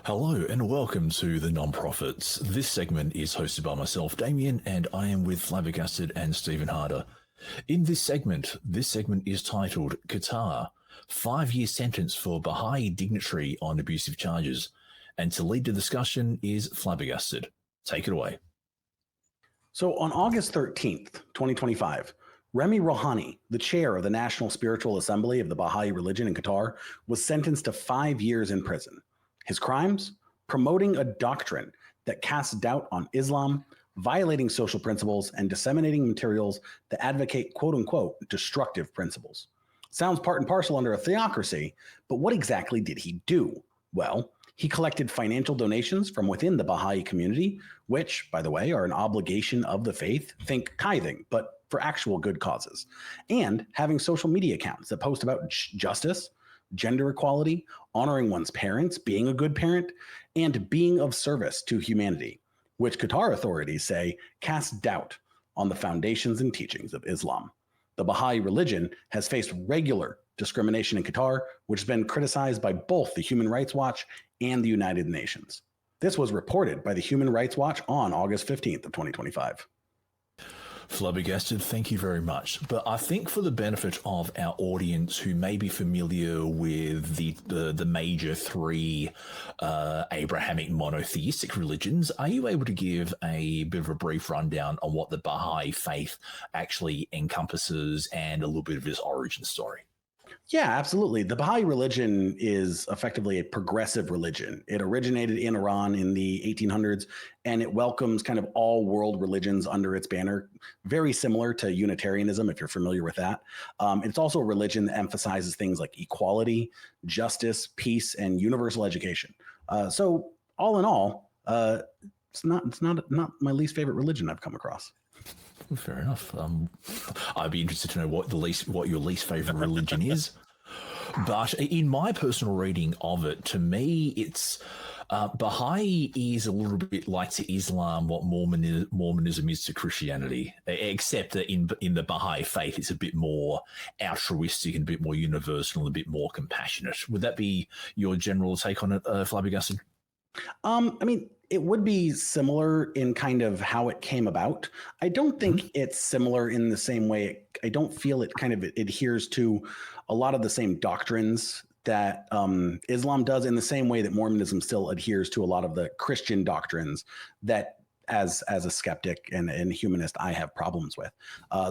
Hello and welcome to The Non-Profits. This segment is hosted by myself, Damien, and I am with Flabbergasted and Stephen Harder. In this segment is titled Qatar, 5-year sentence for Bahá'í dignitary on abusive charges. And to lead the discussion is Flabbergasted. Take it away. So on August 13th, 2025, Remy Rouhani, the chair of the National Spiritual Assembly of the Bahá'í religion in Qatar, was sentenced to 5 years in prison. His crimes? Promoting a doctrine that casts doubt on Islam, violating social principles, and disseminating materials that advocate quote-unquote destructive principles. Sounds part and parcel under a theocracy, but what exactly did he do? Well, he collected financial donations from within the Bahá'í community, which, by the way, are an obligation of the faith. Think tithing, but for actual good causes. And having social media accounts that post about justice, gender equality, honoring one's parents, being a good parent, and being of service to humanity, which Qatar authorities say casts doubt on the foundations and teachings of Islam. The Bahá'í religion has faced regular discrimination in Qatar, which has been criticized by both the Human Rights Watch and the United Nations. This was reported by the Human Rights Watch on August 15th of 2025. Flabbergasted, thank you very much. But I think for the benefit of our audience who may be familiar with the major three Abrahamic monotheistic religions, are you able to give a bit of a brief rundown on what the Bahá'í faith actually encompasses and a little bit of its origin story? Yeah, absolutely. The Bahá'í religion is effectively a progressive religion. It originated in Iran in the 1800s, and it welcomes kind of all world religions under its banner, very similar to Unitarianism, if you're familiar with that. It's also a religion that emphasizes things like equality, justice, peace, and universal education. So all in all, it's not my least favorite religion I've come across. Fair enough. I'd be interested to know what your least favorite religion is. But in my personal reading of it, to me, it's Baha'i is a little bit like to Islam what Mormonism is to Christianity, except that in the Baha'i faith, it's a bit more altruistic and a bit more universal and a bit more compassionate. Would that be your general take on it, Flabbergasted? I mean, it would be similar in kind of how it came about. I don't think it's similar in the same way. I don't feel it kind of adheres to a lot of the same doctrines that Islam does, in the same way that Mormonism still adheres to a lot of the Christian doctrines that as a skeptic and humanist, I have problems with.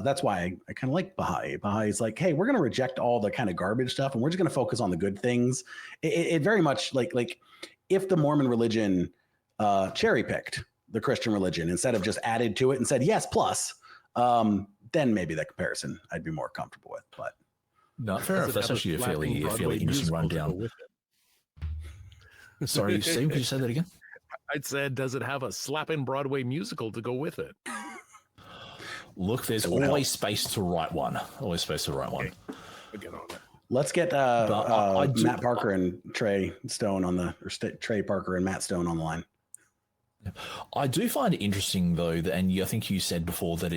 That's why I kind of like Baha'i. Baha'i's like, hey, we're going to reject all the kind of garbage stuff and we're just going to focus on the good things. It very much like if the Mormon religion cherry picked the Christian religion instead of just added to it and said, yes, plus, then maybe that comparison I'd be more comfortable with. But no, fair enough. That's actually a fairly interesting rundown. Sorry, Steve, could you say that again? I said, does it have a slapping Broadway musical to go with it? Look, there's always space to write one. Always space to write one. I'll get on it. Let's get Matt Parker and Trey Stone on the, or Trey Parker and Matt Stone on the line. I do find it interesting, though, and I think you said before that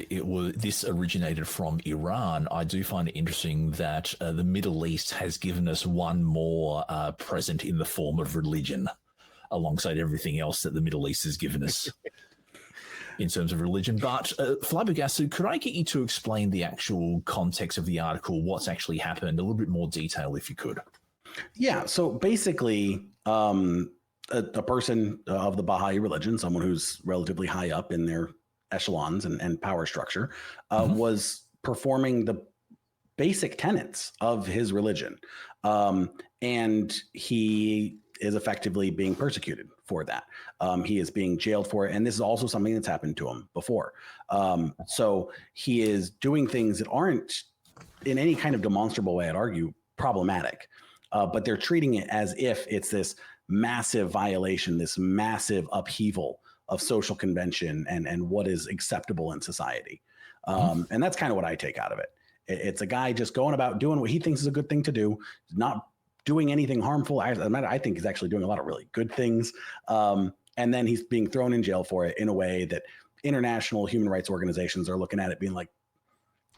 this originated from Iran. I do find it interesting that the Middle East has given us one more present in the form of religion, alongside everything else that the Middle East has given us in terms of religion. But Flabbergasted, could I get you to explain the actual context of the article, what's actually happened, a little bit more detail, if you could? Yeah, so basically, a person of the Baha'i religion, someone who's relatively high up in their echelons and power structure, was performing the basic tenets of his religion. And he is effectively being persecuted for that. He is being jailed for it. And this is also something that's happened to him before. So he is doing things that aren't in any kind of demonstrable way, I'd argue, problematic. But they're treating it as if it's this massive violation, this massive upheaval of social convention and what is acceptable in society. And that's kind of what I take out of it. It's a guy just going about doing what he thinks is a good thing to do, not doing anything harmful. I think he's actually doing a lot of really good things. And then he's being thrown in jail for it in a way that international human rights organizations are looking at it being like,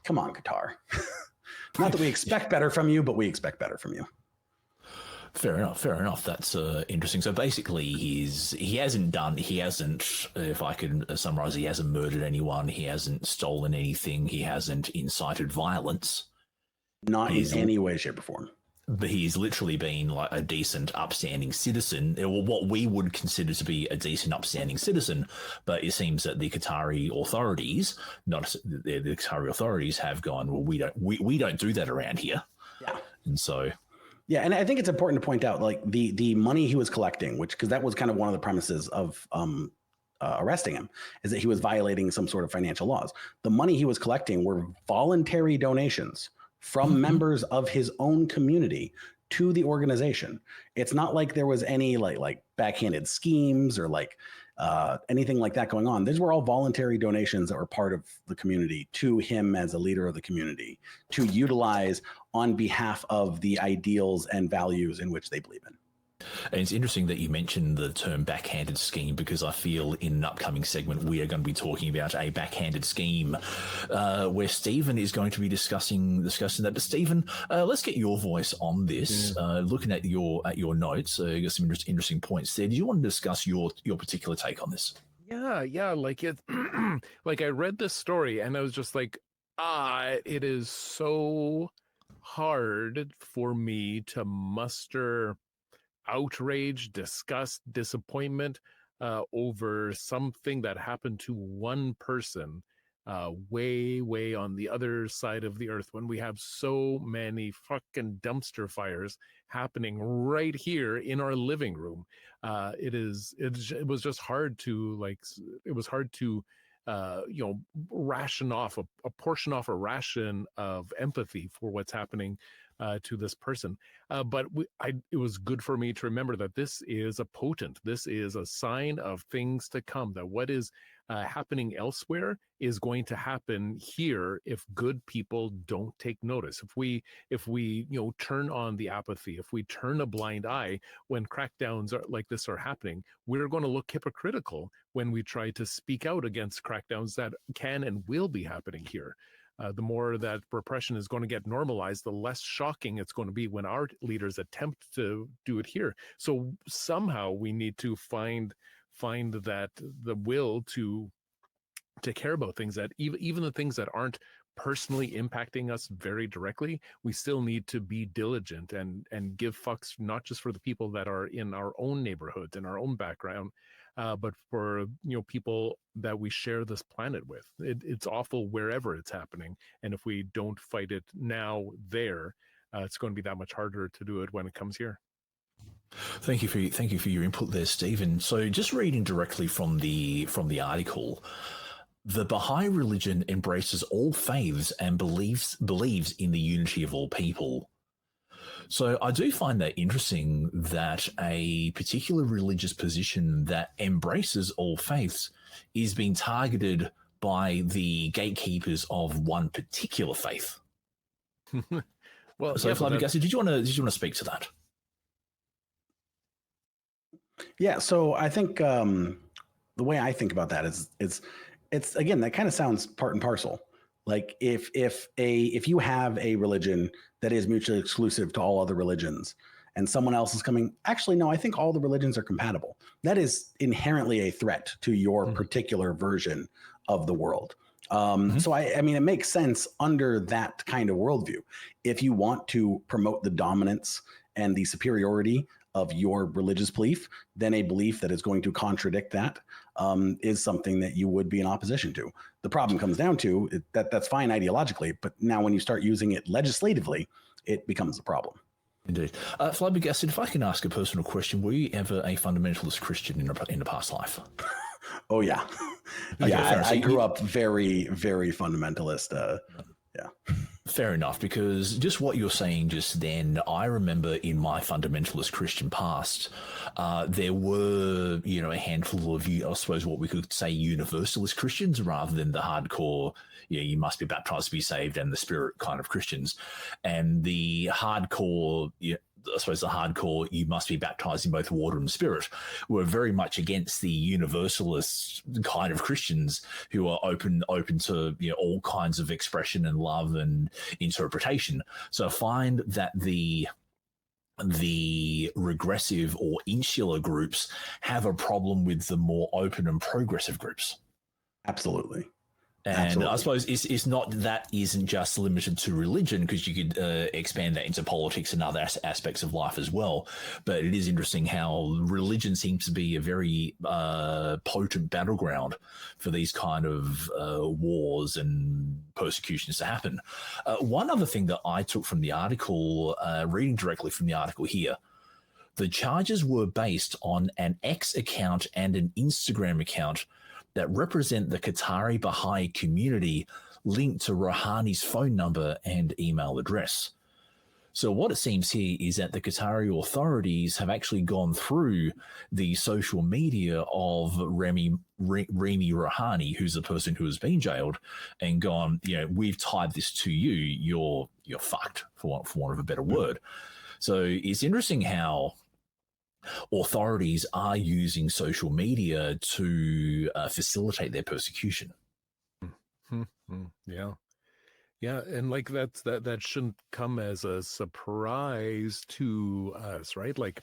come on, Qatar. Not that we expect better from you, but we expect better from you. Fair enough. Fair enough. That's interesting. So basically, he hasn't, if I can summarize, he hasn't murdered anyone. He hasn't stolen anything. He hasn't incited violence. Not in any way, shape, or form. But he's literally been like a decent, upstanding citizen, or what we would consider to be a decent, upstanding citizen. But it seems that the Qatari authorities, the Qatari authorities, have gone, well, we don't do that around here. Yeah, and so. Yeah, and I think it's important to point out, like the money he was collecting, because that was kind of one of the premises of arresting him, is that he was violating some sort of financial laws. The money he was collecting were voluntary donations from members of his own community to the organization. It's not like there was any like backhanded schemes or like anything like that going on. These were all voluntary donations that were part of the community to him as a leader of the community to utilize on behalf of the ideals and values in which they believe in. And it's interesting that you mentioned the term backhanded scheme, because I feel in an upcoming segment we are going to be talking about a backhanded scheme where Stephen is going to be discussing that. But Stephen, let's get your voice on this. Looking at your notes, you got some interesting points there. Do you want to discuss your particular take on this? Yeah, like it. Like I read this story and I was just like, it is so hard for me to muster outrage, disgust, disappointment over something that happened to one person way on the other side of the earth, when we have so many fucking dumpster fires happening right here in our living room. It was just hard to ration off a portion off a ration of empathy for what's happening to this person. But it was good for me to remember that this is a sign of things to come, that what is happening elsewhere is going to happen here if good people don't take notice. If we turn on the apathy, if we turn a blind eye when crackdowns like this are happening, we're going to look hypocritical when we try to speak out against crackdowns that can and will be happening here. The more that repression is going to get normalized, the less shocking it's going to be when our leaders attempt to do it here. So somehow we need to find that the will to care about things, that even the things that aren't personally impacting us very directly, we still need to be diligent and give fucks, not just for the people that are in our own neighborhoods, in our own background, but for people that we share this planet with. It's awful wherever it's happening, and if we don't fight it now there, it's going to be that much harder to do it when it comes here. Thank you for your input there, Stephen. So just reading directly from the article, the Bahá'í religion embraces all faiths and believes in the unity of all people. So I do find that interesting that a particular religious position that embraces all faiths is being targeted by the gatekeepers of one particular faith. Well, so Flabbergasted, did you want to speak to that? Yeah, so I think the way I think about that is it's again, that kind of sounds part and parcel. Like if you have a religion that is mutually exclusive to all other religions, and someone else is coming, actually, no, I think all the religions are compatible. That is inherently a threat to your particular version of the world. So I mean, it makes sense under that kind of worldview. If you want to promote the dominance and the superiority of your religious belief, then a belief that is going to contradict that is something that you would be in opposition to. The problem comes down to that's fine ideologically, but now when you start using it legislatively, it becomes a problem. Indeed. Flabbergasted, if I can ask a personal question, were you ever a fundamentalist Christian in a past life? Oh, yeah. Okay, I grew up very, very fundamentalist. Yeah. Fair enough, because just what you're saying just then, I remember in my fundamentalist Christian past, there were, a handful of, I suppose what we could say universalist Christians rather than the hardcore, you must be baptized to be saved and the Spirit kind of Christians. And the hardcore, I suppose the hardcore, you must be baptized in both water and spirit, were very much against the universalist kind of Christians who are open to all kinds of expression and love and interpretation. So I find that the the regressive or insular groups have a problem with the more open and progressive groups. Absolutely. And Absolutely. I suppose it's not that isn't just limited to religion, because you could expand that into politics and other aspects of life as well. But it is interesting how religion seems to be a very potent battleground for these kind of wars and persecutions to happen. One other thing that I took from the article, reading directly from the article here, the charges were based on an X account and an Instagram account that represent the Qatari Bahá'í community linked to Rouhani's phone number and email address. So what it seems here is that the Qatari authorities have actually gone through the social media of Remy Rouhani, who's the person who has been jailed, and gone, we've tied this to you. You're fucked, for want of a better word. So it's interesting how authorities are using social media to facilitate their persecution. Yeah, and like that shouldn't come as a surprise to us, right? Like,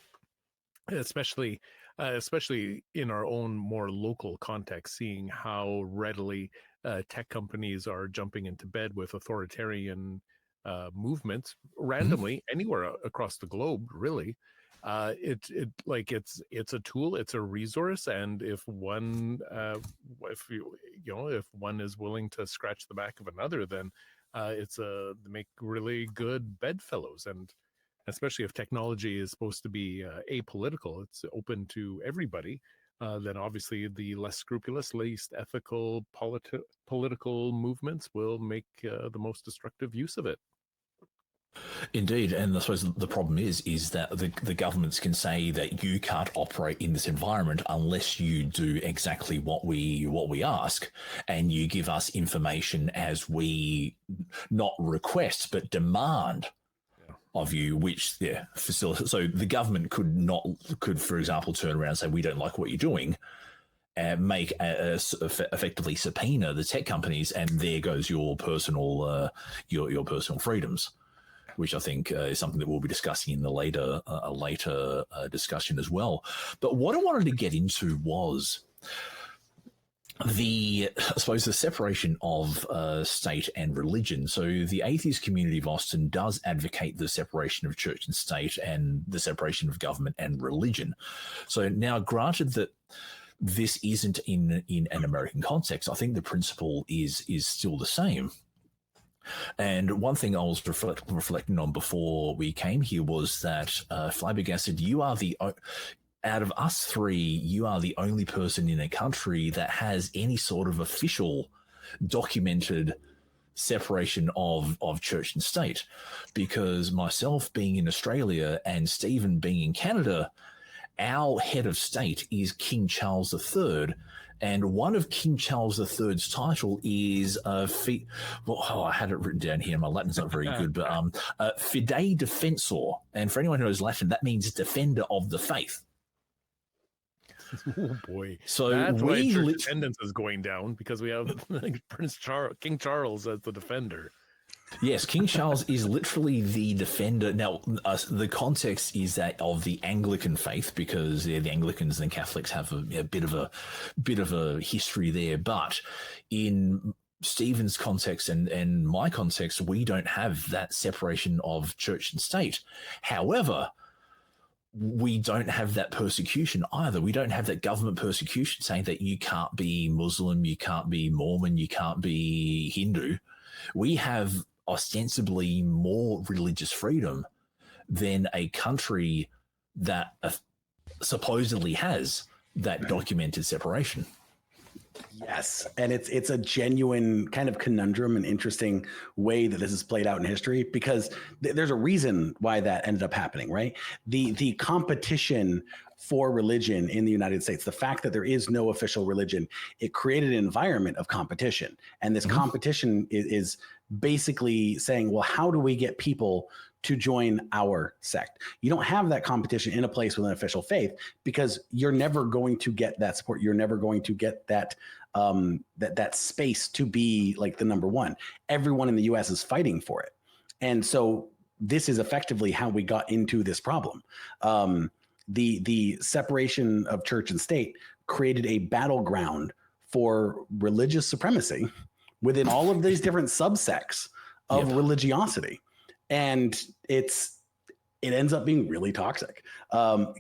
especially in our own more local context, seeing how readily tech companies are jumping into bed with authoritarian movements randomly anywhere across the globe, really. It's a tool, it's a resource, and if one is willing to scratch the back of another, then they make really good bedfellows. And especially if technology is supposed to be apolitical, it's open to everybody, then obviously the less scrupulous, least ethical political movements will make the most destructive use of it. Indeed, and I suppose the problem is that the governments can say that you can't operate in this environment unless you do exactly what we ask, and you give us information as we not request but demand of you, which facilitate. So the government could, for example, turn around and say, we don't like what you're doing, and make effectively subpoena the tech companies, and there goes your personal freedoms, which I think is something that we'll be discussing in the later discussion as well. But what I wanted to get into was I suppose the separation of state and religion. So the atheist community of Austin does advocate the separation of church and state and the separation of government and religion. So now, granted that this isn't in an American context, I think the principle is still the same. And one thing I was reflecting on before we came here was that, Flabbergasted, you are out of us three, you are the only person in a country that has any sort of official documented separation of church and state. Because myself being in Australia and Stephen being in Canada, our head of state is King Charles III. And one of King Charles III's title is I had it written down here. My Latin's not very good, but Fidei Defensor. And for anyone who knows Latin, that means defender of the faith. Oh boy! So that's why church attendance is going down, because we have King Charles as the defender. Yes, King Charles is literally the defender. Now, the context is that of the Anglican faith, because the Anglicans and the Catholics have a bit of a history there. But in Stephen's context and my context, we don't have that separation of church and state. However, we don't have that persecution either. We don't have that government persecution saying that you can't be Muslim, you can't be Mormon, you can't be Hindu. We have ostensibly more religious freedom than a country that supposedly has that documented separation. Yes, and it's a genuine kind of conundrum and interesting way that this is played out in history, because there's a reason why that ended up happening, right? The competition for religion in the United States, the fact that there is no official religion, it created an environment of competition. And this competition is basically saying, well, how do we get people to join our sect? You don't have that competition in a place with an official faith, because you're never going to get that support. You're never going to get that that space to be like the number one. Everyone in the US is fighting for it. And so this is effectively how we got into this problem. The separation of church and state created a battleground for religious supremacy within all of these different subsects of religiosity. And it ends up being really toxic.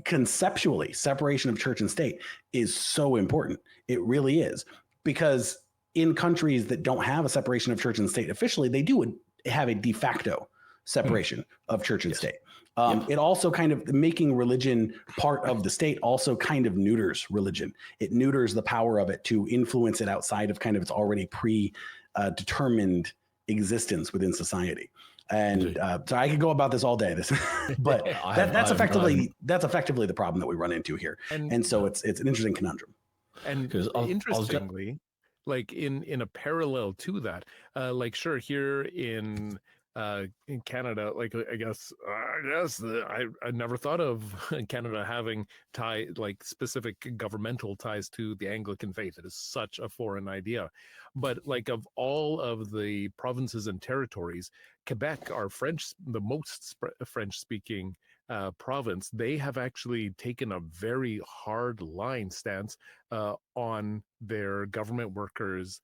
Conceptually, separation of church and state is so important. It really is, because in countries that don't have a separation of church and state officially, they do have a de facto separation of church and state. It also kind of, making religion part of the state also kind of neuters religion. It neuters the power of it to influence it outside of kind of its already predetermined existence within society. And so I could go about this all day. But that's effectively the problem that we run into here. And so it's an interesting conundrum. And interestingly, like in a parallel to that, like sure, here in Canada, like I guess I never thought of Canada having like specific governmental ties to the Anglican faith. It is such a foreign idea. But like of all of the provinces and territories, Quebec, our the most French-speaking province, they have actually taken a very hard line stance on their government workers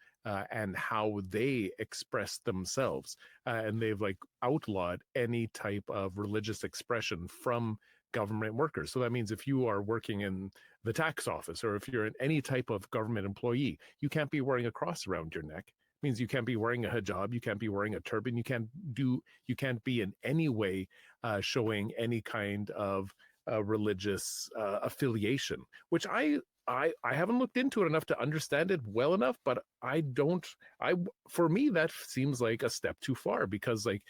and how they express themselves. And they've like outlawed any type of religious expression from government workers. So that means if you are working in the tax office, or if you're in any type of government employee, you can't be wearing a cross around your neck. It means you can't be wearing a hijab, you can't be wearing a turban, you can't be in any way showing any kind of religious affiliation, which I haven't looked into it enough to understand it well enough, but for me, that seems like a step too far, because like,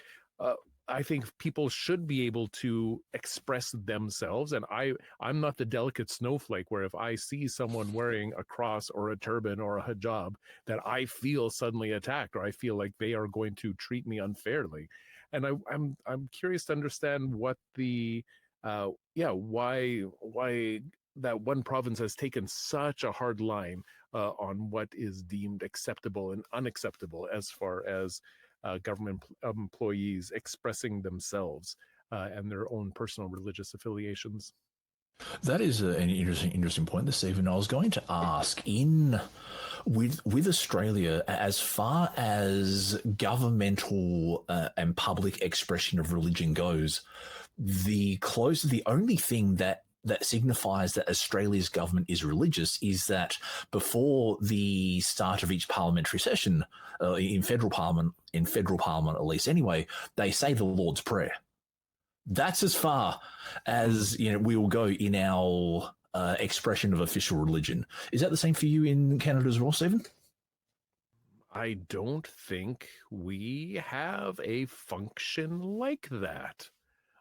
I think people should be able to express themselves. And I'm not the delicate snowflake where if I see someone wearing a cross or a turban or a hijab, that I feel suddenly attacked, or I feel like they are going to treat me unfairly. And I'm curious to understand what why that one province has taken such a hard line on what is deemed acceptable and unacceptable as far as government employees expressing themselves and their own personal religious affiliations. That is an interesting point this evening. I was going to ask, with Australia, as far as governmental and public expression of religion goes, the only thing that signifies that Australia's government is religious is that before the start of each parliamentary session, in federal parliament at least anyway, they say the Lord's Prayer. That's as far as we will go in our expression of official religion. Is that the same for you in Canada as well, Stephen? I don't think we have a function like that.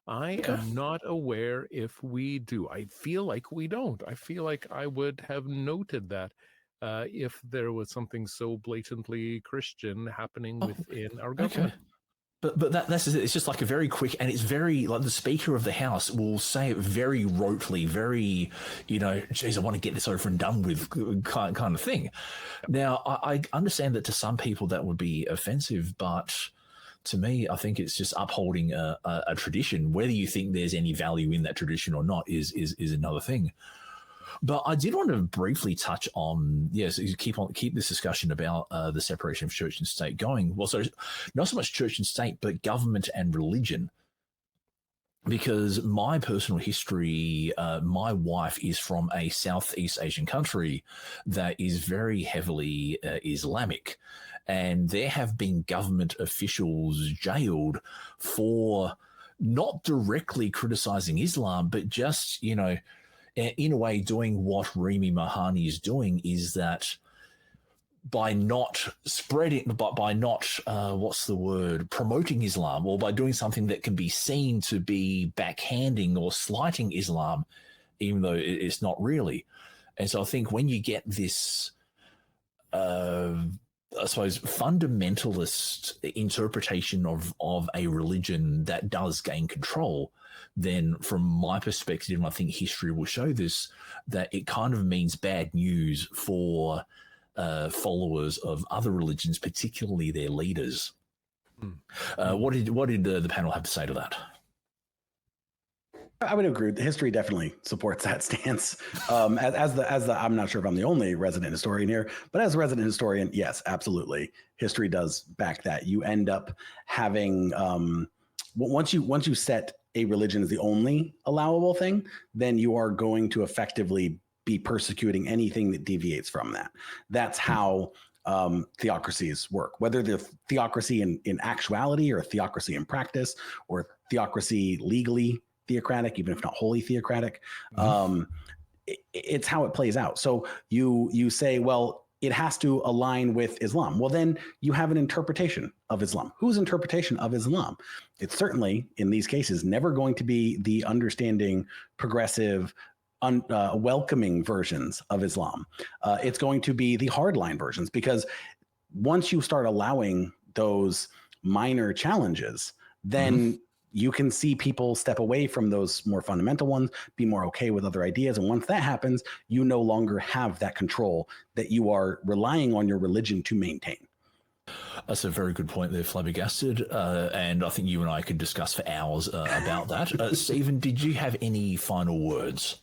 I am not aware if we do. I feel like we don't. I feel like I would have noted that if there was something so blatantly Christian happening within our government. Okay. But that's it's just like a very quick, and it's very like the Speaker of the House will say it very rotely, very, geez, I want to get this over and done with kind of thing. Now, I understand that to some people that would be offensive, but to me, I think it's just upholding a tradition. Whether you think there's any value in that tradition or not is another thing. But I did want to briefly touch on, keep this discussion about the separation of church and state going. Well, so not so much church and state, but government and religion. Because my personal history, my wife is from a Southeast Asian country that is very heavily Islamic. And there have been government officials jailed for not directly criticizing Islam, but just, in a way doing what Rimi Mahani is doing, is that by not promoting Islam, or by doing something that can be seen to be backhanding or slighting Islam, even though it's not really. And so I think when you get this, I suppose, fundamentalist interpretation of a religion that does gain control, then from my perspective, and I think history will show this, that it kind of means bad news for followers of other religions, particularly their leaders. What did the panel have to say to that? I would agree. History definitely supports that stance. As the I'm not sure if I'm the only resident historian here, but as a resident historian, yes, absolutely. History does back that. You end up having once you set a religion as the only allowable thing, then you are going to effectively be persecuting anything that deviates from that. That's how theocracies work, whether they're theocracy in actuality or theocracy in practice or theocracy legally theocratic, even if not wholly theocratic. It's how it plays out. So you say, well, it has to align with Islam. Well, then you have an interpretation of Islam. Whose interpretation of Islam? It's certainly, in these cases, never going to be the understanding, progressive, welcoming versions of Islam. It's going to be the hardline versions, because once you start allowing those minor challenges, then you can see people step away from those more fundamental ones, be more okay with other ideas. And once that happens, you no longer have that control that you are relying on your religion to maintain. That's a very good point there, Flabbergasted. And I think you and I could discuss for hours about that. Stephen, did you have any final words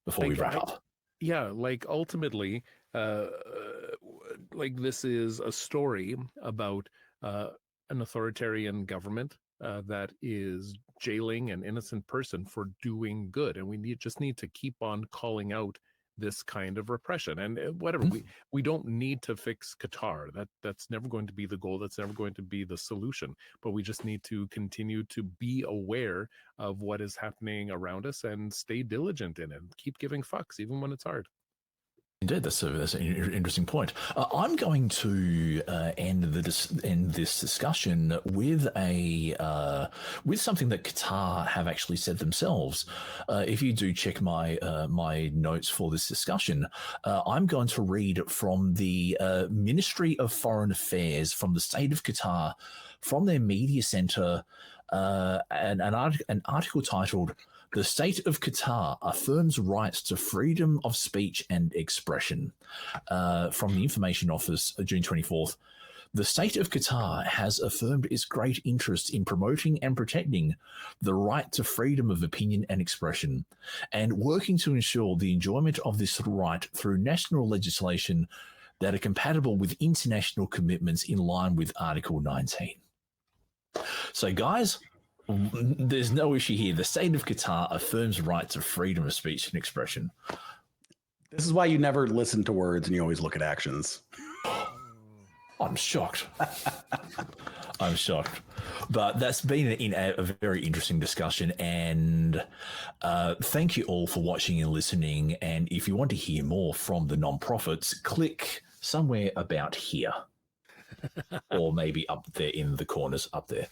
before we wrap up? Yeah, like ultimately, like this is a story about an authoritarian government that is jailing an innocent person for doing good, and we just need to keep on calling out this kind of repression. And whatever, we don't need to fix Qatar. That's never going to be the goal. That's never going to be the solution. But we just need to continue to be aware of what is happening around us and stay diligent in it. Keep giving fucks even when it's hard. Indeed, that's an interesting point. I'm going to end this discussion with with something that Qatar have actually said themselves. If you do check my notes for this discussion, I'm going to read from the Ministry of Foreign Affairs from the state of Qatar, from their media center, an article titled "The State of Qatar Affirms Rights to Freedom of Speech and Expression," from the Information Office, June 24th. The state of Qatar has affirmed its great interest in promoting and protecting the right to freedom of opinion and expression, and working to ensure the enjoyment of this right through national legislation that are compatible with international commitments in line with Article 19. So, guys, there's no issue here. The state of Qatar affirms right to freedom of speech and expression. This is why you never listen to words and you always look at actions. I'm shocked. I'm shocked. But that's been a very interesting discussion. And thank you all for watching and listening. And if you want to hear more from the non-profits, click somewhere about here. Or maybe up there in the corners up there.